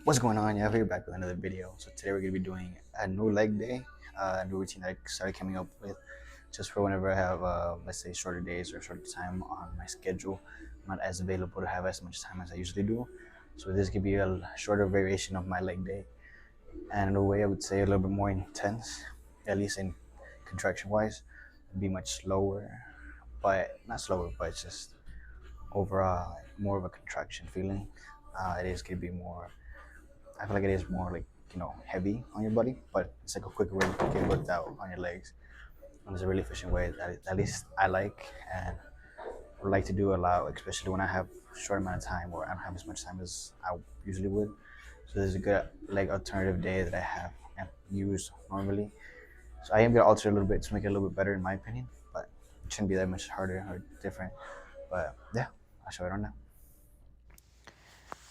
What's going on? Yeah, we're back with another video. So today we're gonna be doing a new leg day, a new routine that I started coming up with, just for whenever I have, let's say, shorter days or shorter time on my schedule. I'm not as available to have as much time as I usually do. So this could be a shorter variation of my leg day, and in a way, I would say a little bit more intense, at least in contraction-wise. It'd be much slower, but not slower, but just overall more of a contraction feeling. It is gonna be more. I feel like it is more like heavy on your body, but it's like a quick way to get worked out on your legs. And it's a really efficient way that at least I like and would like to do a lot, especially when I have a short amount of time or I don't have as much time as I usually would. So this is a good like alternative day that I have and use normally. So I am gonna alter it a little bit to make it a little bit better in my opinion, but it shouldn't be that much harder or different. But yeah, I'll show it on now.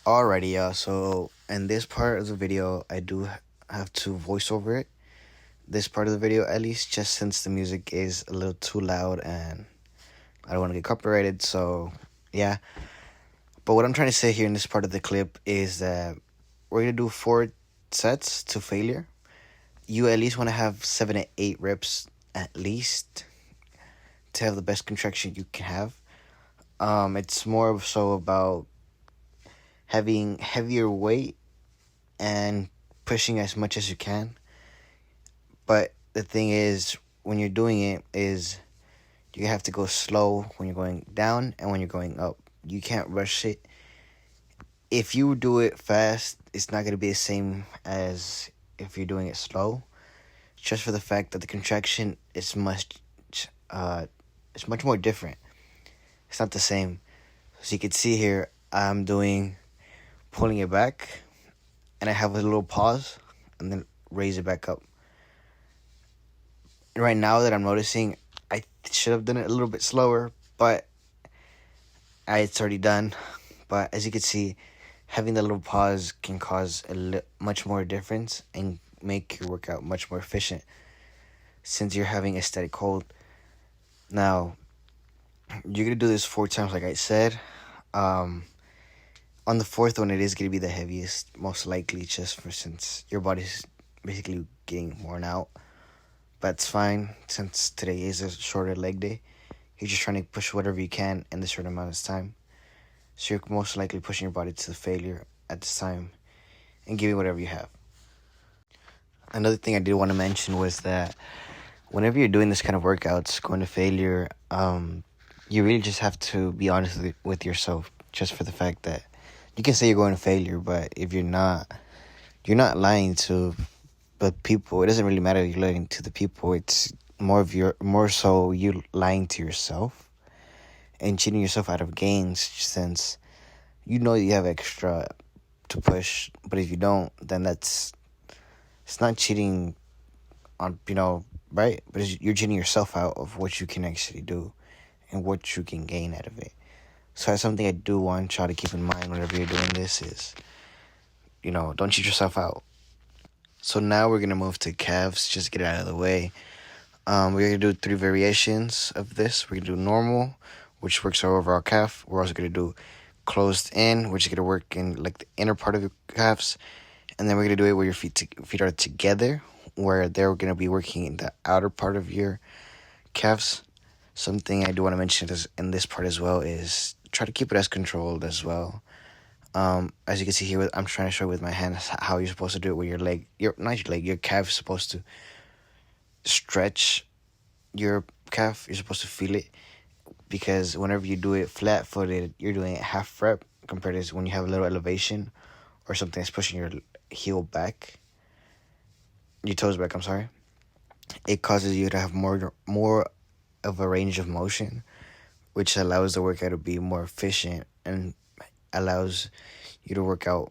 Alrighty, y'all. So in this part of the video, I do have to voice over it. This part of the video, at least, just since the music is a little too loud and I don't want to get copyrighted. So yeah. But what I'm trying to say here in this part of the clip is that we're gonna do 4 sets to failure. You at least want to have 7 to 8 reps at least to have the best contraction you can have. It's more so about having heavier weight and pushing as much as you can. But the thing is, when you're doing it, is you have to go slow when you're going down and when you're going up. You can't rush it. If you do it fast, it's not going to be the same as if you're doing it slow. Just for the fact that the contraction is it's much more different. It's not the same. So you can see here, I'm doing pulling it back, and I have a little pause, and then raise it back up. Right now that I'm noticing, I should have done it a little bit slower, but it's already done. But as you can see, having the little pause can cause much more difference and make your workout much more efficient since you're having a steady hold. Now, you're going to do this 4 times like I said. On the fourth one, it is going to be the heaviest, most likely, just for since your body's basically getting worn out. But it's fine since today is a shorter leg day. You're just trying to push whatever you can in the short amount of time. So you're most likely pushing your body to the failure at this time and giving whatever you have. Another thing I did want to mention was that whenever you're doing this kind of workouts, going to failure, you really just have to be honest with yourself, just for the fact that you can say you're going to failure, but if you're not lying to the people. It doesn't really matter if you're lying to the people. It's more so you lying to yourself and cheating yourself out of gains, since you know you have extra to push, but if you don't, then it's not cheating on, right? But you're cheating yourself out of what you can actually do and what you can gain out of it. So that's something I do want y'all to keep in mind whenever you're doing this is, don't cheat yourself out. So now we're going to move to calves, just get it out of the way. We're going to do 3 variations of this. We're going to do normal, which works our overall calf. We're also going to do closed in, which is going to work in like the inner part of your calves. And then we're going to do it where your feet are together, where they're going to be working in the outer part of your calves. Something I do want to mention in this part as well is try to keep it as controlled as well. As you can see here, I'm trying to show with my hands how you're supposed to do it with your leg. Your calf is supposed to stretch your calf. You're supposed to feel it, because whenever you do it flat-footed, you're doing it half rep compared to when you have a little elevation or something that's pushing your heel back, your toes back, I'm sorry. It causes you to have more of a range of motion, which allows the workout to be more efficient and allows you to work out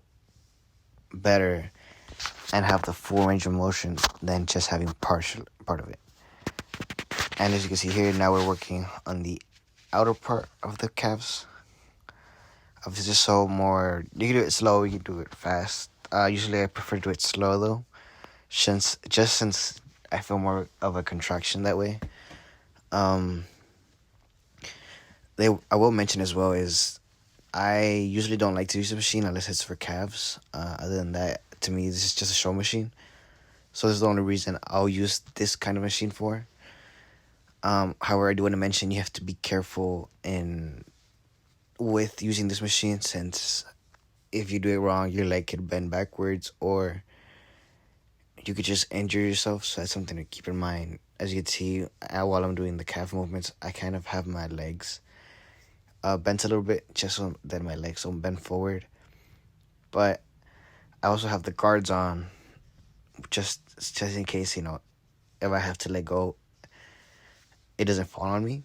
better and have the full range of motion than just having part of it. And as you can see here, now we're working on the outer part of the calves. Obviously, so more, you can do it slow, you can do it fast. Usually I prefer to do it slow though, since I feel more of a contraction that way. I will mention as well is I usually don't like to use the machine unless it's for calves. Other than that, to me, this is just a show machine. So this is the only reason I'll use this kind of machine for. However, I do want to mention you have to be careful with using this machine, since if you do it wrong, your leg could bend backwards or you could just injure yourself. So that's something to keep in mind. As you can see, while I'm doing the calf movements, I kind of have my legs bent a little bit, just so that my legs don't bend forward. But I also have the guards on, just in case, if I have to let go, it doesn't fall on me.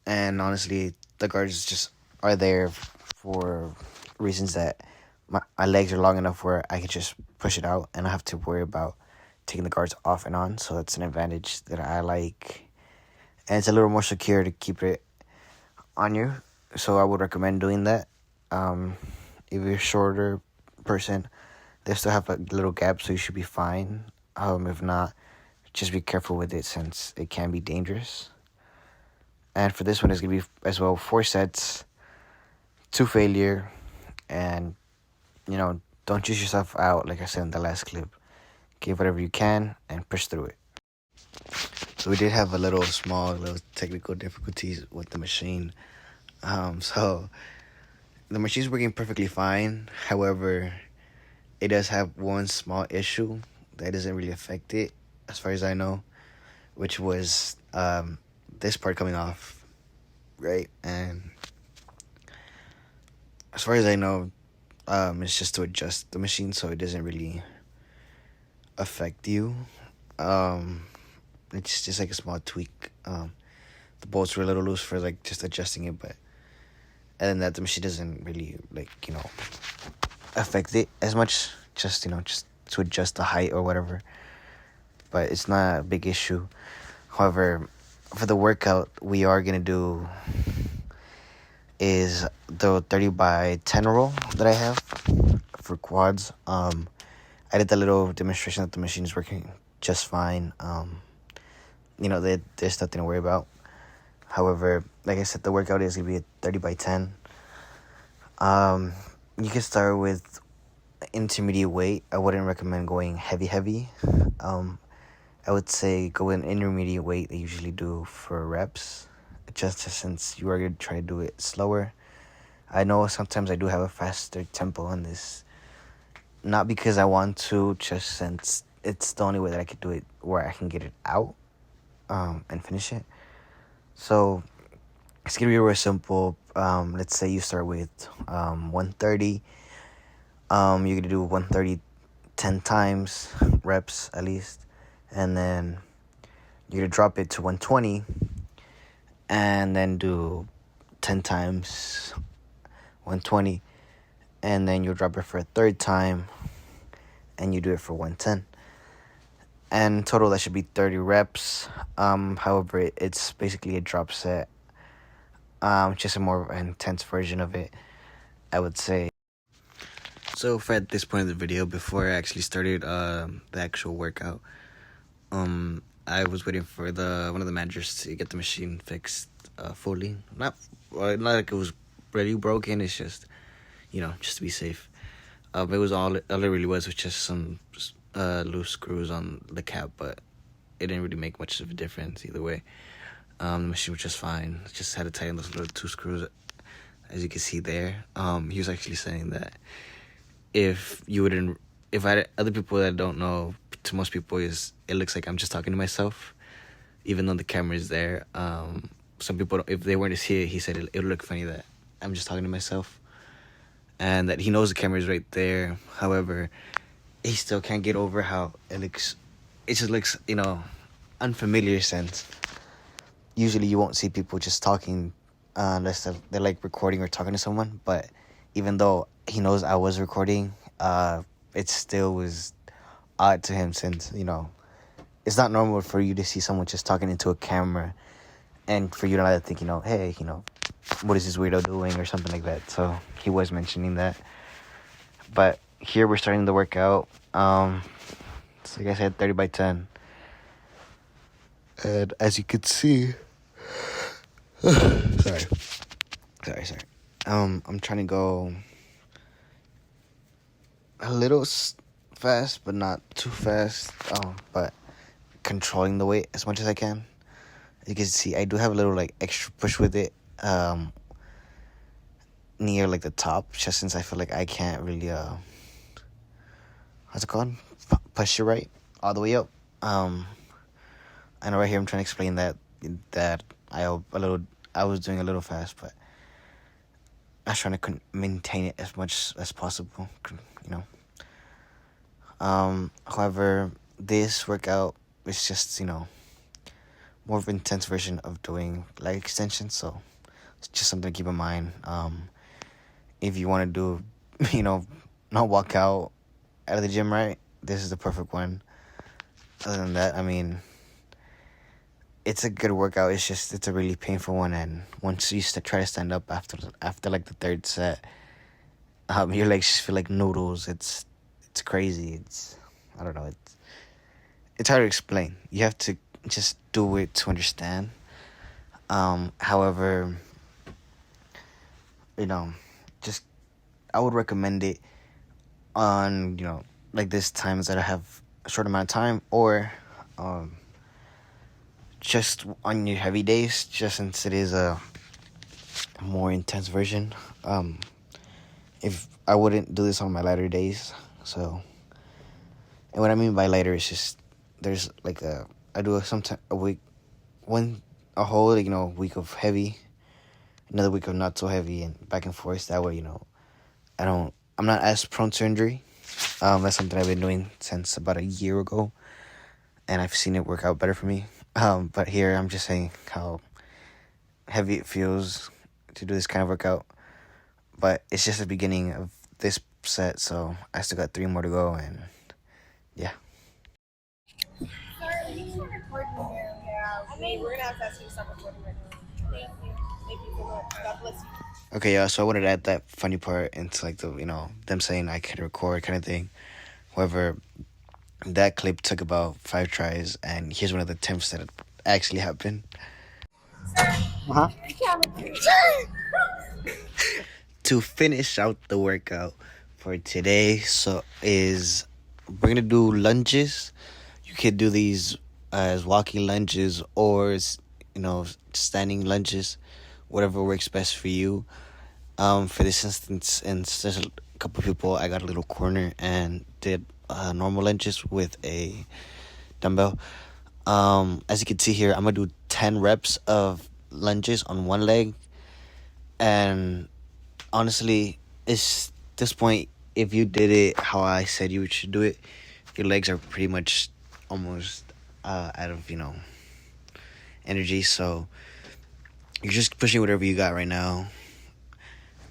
And honestly, the guards just are there for reasons that my legs are long enough where I can just push it out and I have to worry about taking the guards off and on. So that's an advantage that I like. And it's a little more secure to keep it on you. So I would recommend doing that. If you're a shorter person, they still have a little gap, so you should be fine. If not, just be careful with it since it can be dangerous. And for this one, it's going to be as well 4 sets to failure. And, don't use yourself out, like I said in the last clip. Give whatever you can and push through it. So we did have a little technical difficulties with the machine. So the machine's working perfectly fine. However, it does have one small issue that doesn't really affect it, as far as I know, which was this part coming off, right? And as far as I know, it's just to adjust the machine so it doesn't really affect you. It's just like a small tweak. The bolts were a little loose for like just adjusting it, but other than that, the machine doesn't really affect it as much. Just just to adjust the height or whatever. But it's not a big issue. However, for the workout we are gonna do is the 30 by 10 roll that I have for quads. I did that little demonstration that the machine is working just fine. There's nothing to worry about. However, like I said, the workout is gonna be a 30 by 10. You can start with intermediate weight. I wouldn't recommend going heavy. I would say go in intermediate weight they usually do for reps, just since you are going to try to do it slower. I know sometimes I do have a faster tempo on this, not because I want to, just since it's the only way that I could do it where I can get it out and finish it. So it's going to be real simple. Let's say you start with 130. You're going to do 130 10 times, reps at least. And then you're going to drop it to 120. And then do 10 times 120. And then you'll drop it for a third time. And you do it for 110. And in total, that should be 30 reps. However, it's basically a drop set. Just a more intense version of it, I would say. So for at this point in the video, before I actually started the actual workout, I was waiting for one of the managers to get the machine fixed fully. Not like it was really broken. It's just, just to be safe. It was all it really was just some loose screws on the cap, but it didn't really make much of a difference either way. The machine was just fine. Just had to tighten those little 2 screws, as you can see there. He was actually saying that if I had other people that don't know, to most people it looks like I'm just talking to myself, even though the camera is there. Some people, if they weren't to see it, he said it would look funny that I'm just talking to myself, and that he knows the camera is right there. However, he still can't get over how it looks. It just looks, unfamiliar sense. Usually you won't see people just talking unless they're like recording or talking to someone. But even though he knows I was recording, it still was odd to him, since it's not normal for you to see someone just talking into a camera and for you to not think, hey, what is this weirdo doing or something like that. So he was mentioning that. But here we're starting the workout. So like I said, 30 by 10. And as you can see, sorry. I'm trying to go a little fast, but not too fast. But controlling the weight as much as I can. You can see I do have a little like extra push with it. Near like the top, just since I feel like I can't really what's it called? Push it right all the way up. I know right here I'm trying to explain that I was doing a little fast, but I was trying to maintain it as much as possible. You know. However, this workout is just more of an intense version of doing leg extensions, so it's just something to keep in mind. If you want to do, not walk out of the gym, right? This is the perfect one. Other than that, I mean, it's a good workout. It's a really painful one, and once you try to stand up after like the third set, your legs just feel like noodles. It's crazy. I don't know. It's hard to explain. You have to just do it to understand. However, just I would recommend it on like this times that I have a short amount of time, or just on your heavy days, just since it is a more intense version. If I wouldn't do this on my lighter days, so. And what I mean by lighter is just there's like I do a week, a whole week of heavy, another week of not so heavy, and back and forth. That way, I'm not as prone to injury. That's something I've been doing since about a year ago, and I've seen it work out better for me. But here I'm just saying how heavy it feels to do this kind of workout. But it's just the beginning of this set, so I still got 3 more to go, and yeah. Sorry, you can record me now. Yeah, I mean, we're gonna have to ask you to stop recording right now. Thank you. Thank you so much. God bless you. Okay, yeah, so I wanted to add that funny part into like the them saying I can record kind of thing. However, that clip took about 5 tries, and here's one of the attempts that actually happened. To finish out the workout for today, so we're gonna do lunges. You could do these as walking lunges or standing lunges, whatever works best for you. For this instance, and there's a couple people, I got a little corner and did normal lunges with a dumbbell. As you can see here, I'm gonna do 10 reps of lunges on one leg, and honestly, it's this point, if you did it how I said you should do it, your legs are pretty much almost out of energy, so you're just pushing whatever you got right now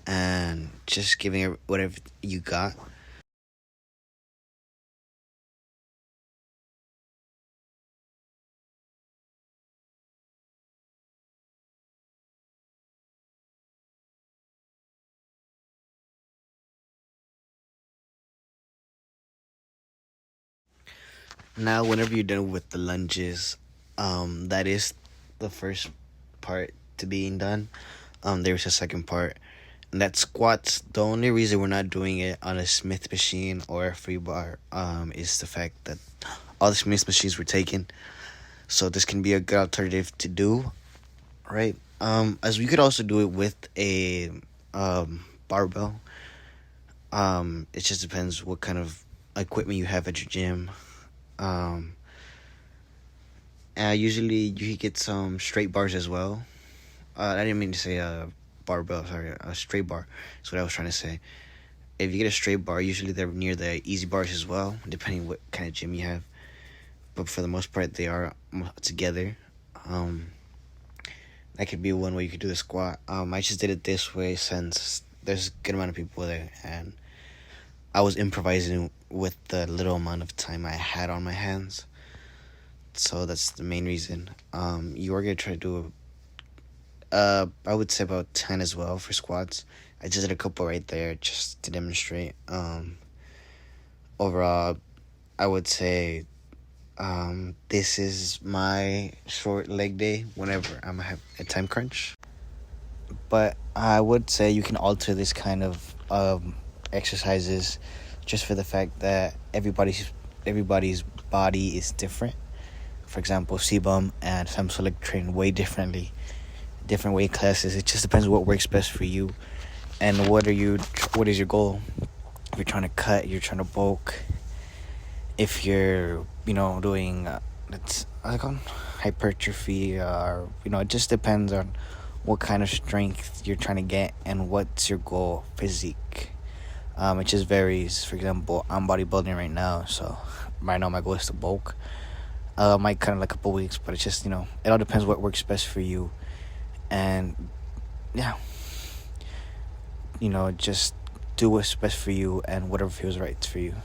and just giving it whatever you got. Now, whenever you're done with the lunges, that is the first part to being done. There's a second part, and that's squats. The only reason we're not doing it on a Smith machine or a free bar is the fact that all the Smith machines were taken. So this can be a good alternative to do, right? As we could also do it with a barbell. It just depends what kind of equipment you have at your gym. Usually you get some straight bars as well. I didn't mean to say a barbell, sorry, a straight bar is what I was trying to say. If you get a straight bar, usually they're near the easy bars as well, depending what kind of gym you have. But for the most part, they are together. That could be one way you could do the squat. I just did it this way since there's a good amount of people there, and I was improvising with the little amount of time I had on my hands. So that's the main reason. You are going to try to do, I would say about 10 as well for squats. I just did a couple right there just to demonstrate. Overall, I would say this is my short leg day whenever I'm have a time crunch. But I would say you can alter this kind of exercises just for the fact that everybody's body is different. For example, CBUM and FemSolid train way differently, different weight classes. It just depends what works best for you, and what is your goal. If you're trying to cut, you're trying to bulk. If you're doing how's it called, hypertrophy, or it just depends on what kind of strength you're trying to get and what's your goal physique. It just varies. For example, I'm bodybuilding right now, so right now my goal is to bulk. Might cut in like a couple weeks, but it's just it all depends what works best for you, and yeah, just do what's best for you and whatever feels right for you.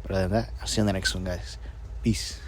But other than that, I'll see you in the next one, guys. Peace.